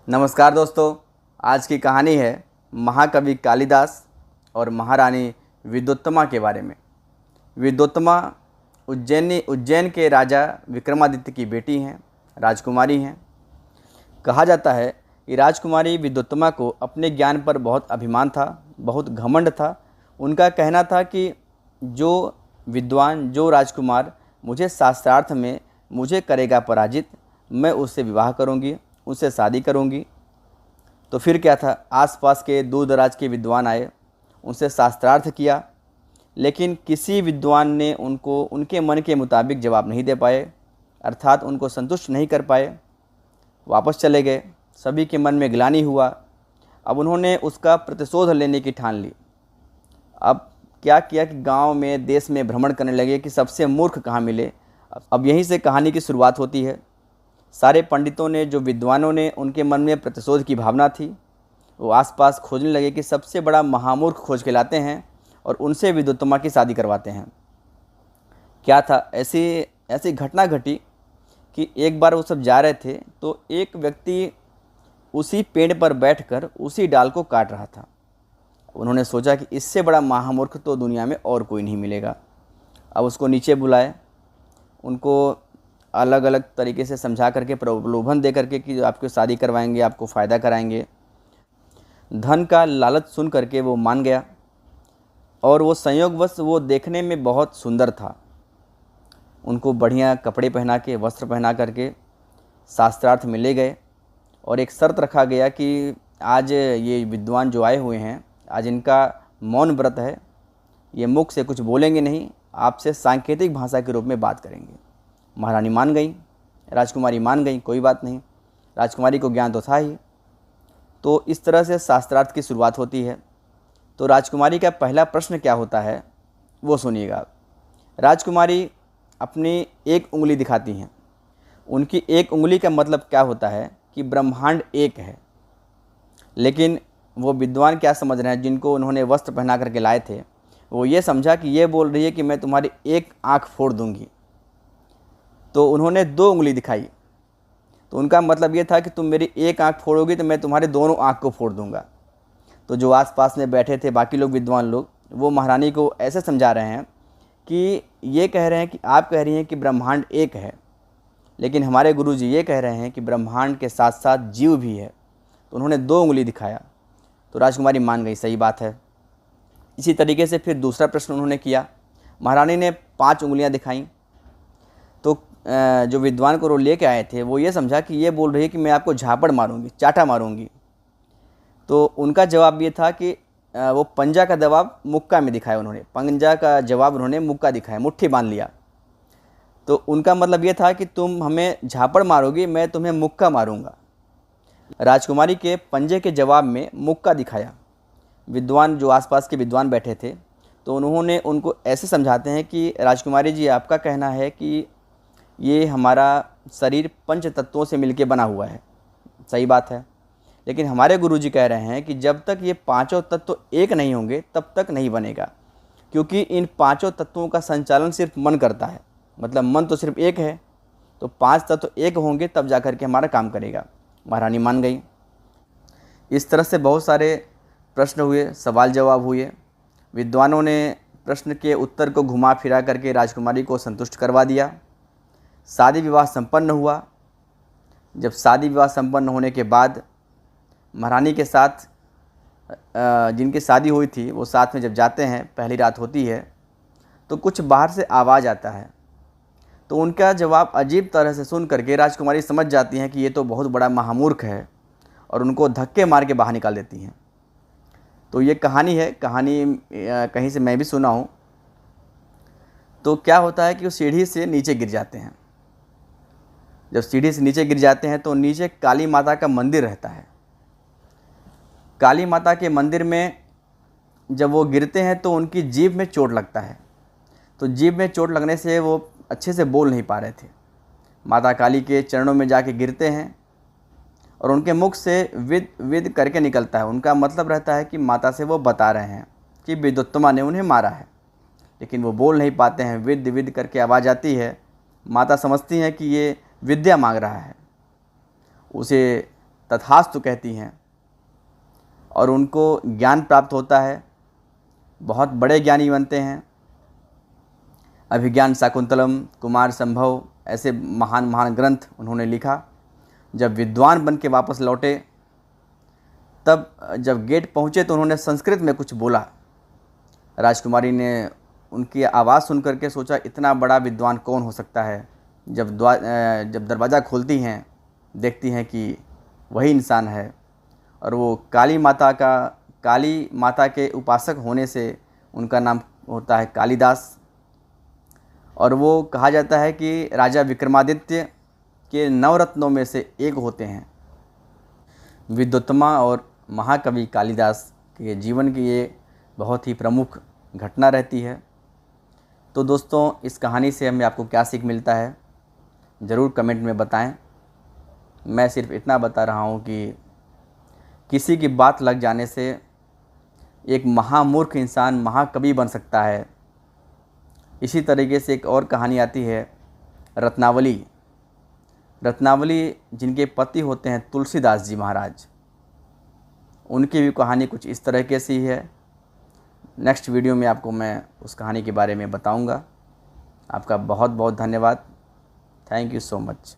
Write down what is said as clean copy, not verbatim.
नमस्कार दोस्तों। आज की कहानी है महाकवि कालिदास और महारानी विद्योत्तमा के बारे में। विद्योत्तमा उज्जैन के राजा विक्रमादित्य की बेटी हैं, राजकुमारी हैं। कहा जाता है कि राजकुमारी विद्योत्तमा को अपने ज्ञान पर बहुत अभिमान था, बहुत घमंड था। उनका कहना था कि जो विद्वान, जो राजकुमार मुझे शास्त्रार्थ में मुझे करेगा पराजित, मैं उससे विवाह करूंगी, उससे शादी करूंगी। तो फिर क्या था, आसपास के दूर दराज के विद्वान आए, उनसे शास्त्रार्थ किया, लेकिन किसी विद्वान ने उनको उनके मन के मुताबिक जवाब नहीं दे पाए, अर्थात उनको संतुष्ट नहीं कर पाए, वापस चले गए। सभी के मन में ग्लानि हुआ। अब उन्होंने उसका प्रतिशोध लेने की ठान ली। अब क्या किया कि गांव में, देश में भ्रमण करने लगे कि सबसे मूर्ख कहाँ मिले। अब यहीं से कहानी की शुरुआत होती है। सारे पंडितों ने, जो विद्वानों ने, उनके मन में प्रतिशोध की भावना थी। वो आसपास खोजने लगे कि सबसे बड़ा महामूर्ख खोज के लाते हैं और उनसे विद्योत्तमा की शादी करवाते हैं। क्या था, ऐसी ऐसी घटना घटी कि एक बार वो सब जा रहे थे तो एक व्यक्ति उसी पेड़ पर बैठकर उसी डाल को काट रहा था। उन्होंने सोचा कि इससे बड़ा महामूर्ख तो दुनिया में और कोई नहीं मिलेगा। अब उसको नीचे बुलाए, उनको अलग अलग तरीके से समझा करके, प्रलोभन दे करके कि आपको शादी करवाएंगे, आपको फ़ायदा कराएंगे। धन का लालच सुन करके वो मान गया और वो संयोगवश वो देखने में बहुत सुंदर था। उनको बढ़िया कपड़े पहना के, वस्त्र पहना करके शास्त्रार्थ में ले गए और एक शर्त रखा गया कि आज ये विद्वान जो आए हुए हैं, आज इनका मौन व्रत है, ये मुख से कुछ बोलेंगे नहीं, आपसे सांकेतिक भाषा के रूप में बात करेंगे। महारानी मान गई, राजकुमारी मान गई, कोई बात नहीं, राजकुमारी को ज्ञान तो था ही। तो इस तरह से शास्त्रार्थ की शुरुआत होती है। तो राजकुमारी का पहला प्रश्न क्या होता है वो सुनिएगा। राजकुमारी अपनी एक उंगली दिखाती हैं। उनकी एक उंगली का मतलब क्या होता है कि ब्रह्मांड एक है। लेकिन वो विद्वान क्या समझ रहे हैं, जिनको उन्होंने वस्त्र पहना करके लाए थे, वो ये समझा कि ये बोल रही है कि मैं तुम्हारी एक आँख फोड़ दूंगी। तो उन्होंने दो उंगली दिखाई। तो उनका मतलब ये था कि तुम मेरी एक आंख फोड़ोगी तो मैं तुम्हारी दोनों आंख को फोड़ दूंगा। तो जो आसपास में बैठे थे बाकी लोग, विद्वान लोग, वो महारानी को ऐसे समझा रहे हैं कि ये कह रहे हैं कि आप कह रही हैं कि ब्रह्मांड एक है, लेकिन हमारे गुरुजी ये कह रहे हैं कि ब्रह्मांड के साथ साथ जीव भी है। तो उन्होंने दो उंगली दिखाया। तो राजकुमारी मान गई, सही बात है। इसी तरीके से फिर दूसरा प्रश्न उन्होंने किया। महारानी ने 5 उंगलियां दिखाई। तो जो विद्वान को लेके आए थे वो ये समझा कि ये बोल रही है कि मैं आपको झापड़ मारूंगी, चाटा मारूंगी। तो उनका जवाब ये था कि वो पंजा का जवाब मुक्का में दिखाया। उन्होंने पंजा का जवाब उन्होंने मुक्का दिखाया, मुट्ठी बांध लिया। तो उनका मतलब ये था कि तुम हमें झापड़ मारोगी, मैं तुम्हें मुक्का मारूंगा। राजकुमारी के पंजे के जवाब में मुक्का दिखाया। विद्वान, जो आसपास के विद्वान बैठे थे, तो उन्होंने उनको ऐसे समझाते हैं कि राजकुमारी जी, आपका कहना है कि ये हमारा शरीर पंच तत्वों से मिलके बना हुआ है, सही बात है। लेकिन हमारे गुरुजी कह रहे हैं कि जब तक ये पांचों तत्व एक नहीं होंगे तब तक नहीं बनेगा, क्योंकि इन पांचों तत्वों का संचालन सिर्फ मन करता है। मतलब मन तो सिर्फ एक है, तो 5 तत्व एक होंगे तब जा कर के हमारा काम करेगा। महारानी मान गई। इस तरह से बहुत सारे प्रश्न हुए, सवाल जवाब हुए। विद्वानों ने प्रश्न के उत्तर को घुमा फिरा करके राजकुमारी को संतुष्ट करवा दिया। शादी विवाह संपन्न हुआ। जब शादी विवाह संपन्न होने के बाद महारानी के साथ जिनकी शादी हुई थी वो साथ में जब जाते हैं, पहली रात होती है, तो कुछ बाहर से आवाज़ आता है। तो उनका जवाब अजीब तरह से सुन करके राजकुमारी समझ जाती हैं कि ये तो बहुत बड़ा महामूर्ख है और उनको धक्के मार के बाहर निकाल देती हैं। तो ये कहानी है, कहानी कहीं से मैं भी सुना हूँ। तो क्या होता है कि वो सीढ़ी से नीचे गिर जाते हैं। जब सीढ़ी से नीचे गिर जाते हैं तो नीचे काली माता का मंदिर रहता है। काली माता के मंदिर में जब वो गिरते हैं तो उनकी जीभ में चोट लगता है। तो जीभ में चोट लगने से वो अच्छे से बोल नहीं पा रहे थे। माता काली के चरणों में जाके गिरते हैं और उनके मुख से विद विद करके निकलता है। उनका मतलब रहता है कि माता से वो बता रहे हैं कि विद्योत्तमा ने उन्हें मारा है, लेकिन वो बोल नहीं पाते हैं। विद विद करके आवाज़ आती है। माता समझती हैं कि ये विद्या मांग रहा है, उसे तथास्तु कहती हैं और उनको ज्ञान प्राप्त होता है, बहुत बड़े ज्ञानी बनते हैं। अभिज्ञान शाकुंतलम, कुमार संभव, ऐसे महान महान ग्रंथ उन्होंने लिखा। जब विद्वान बन के वापस लौटे, तब जब गेट पहुँचे तो उन्होंने संस्कृत में कुछ बोला। राजकुमारी ने उनकी आवाज़ सुन करके सोचा इतना बड़ा विद्वान कौन हो सकता है। जब दरवाज़ा खोलती हैं, देखती हैं कि वही इंसान है और वो काली माता के उपासक होने से उनका नाम होता है कालिदास। और वो कहा जाता है कि राजा विक्रमादित्य के नवरत्नों में से एक होते हैं। विद्योत्तमा और महाकवि कालिदास के जीवन की ये बहुत ही प्रमुख घटना रहती है। तो दोस्तों, इस कहानी से हमें आपको क्या सीख मिलता है, ज़रूर कमेंट में बताएं। मैं सिर्फ इतना बता रहा हूँ कि किसी की बात लग जाने से एक महामूर्ख इंसान महाकवि बन सकता है। इसी तरीके से एक और कहानी आती है रत्नावली जिनके पति होते हैं तुलसीदास जी महाराज। उनकी भी कहानी कुछ इस तरीके से ही है। नेक्स्ट वीडियो में आपको मैं उस कहानी के बारे में बताऊंगा। आपका बहुत बहुत धन्यवाद। Thank you so much.